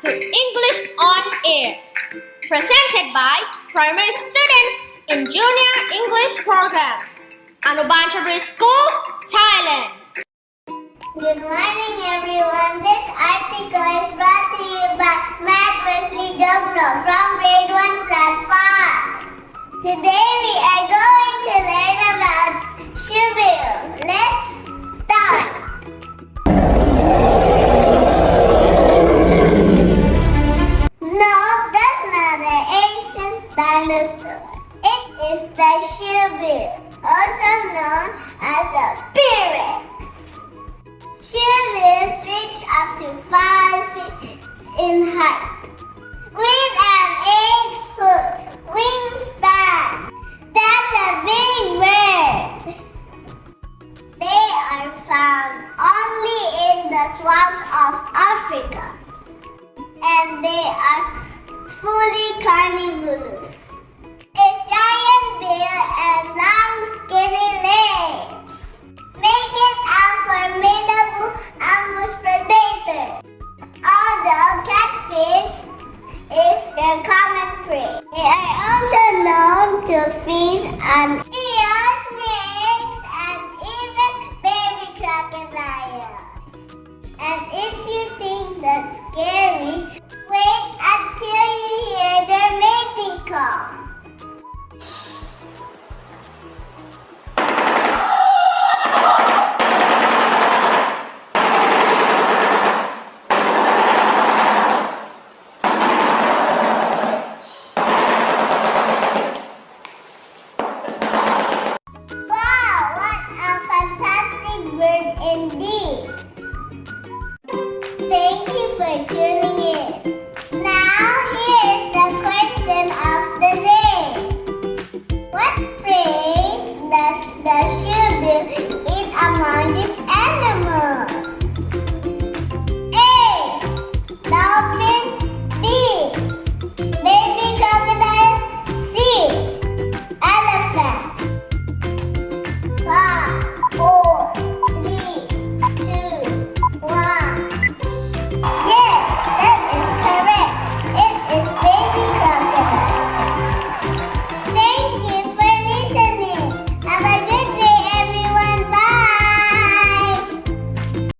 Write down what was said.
to English on Air, presented by primary students in Junior English Program, Anuban School, Thailand. Good morning, everyone. This article is brought to you by Matt Wesley Dobno from grade 1/5. Today we are going to learn about Shoebill. Let's start. No, that's not an ancient dinosaur. It is the Shoebill, also known as a T-Rex. Shoebills reach up to 5 feet in height, with an 8-foot wingspan. That's a big bird. They are found only in the swamps of Africa, and they are fully carnivorous. Its giant bill and long skinny legs make it a formidable ambush predator, although catfish is their common prey. They are also known to feast on eels, snakes, and even baby crocodiles. And if you think that's scary, wait until you hear their mating call. Indeed. Thank you for tuning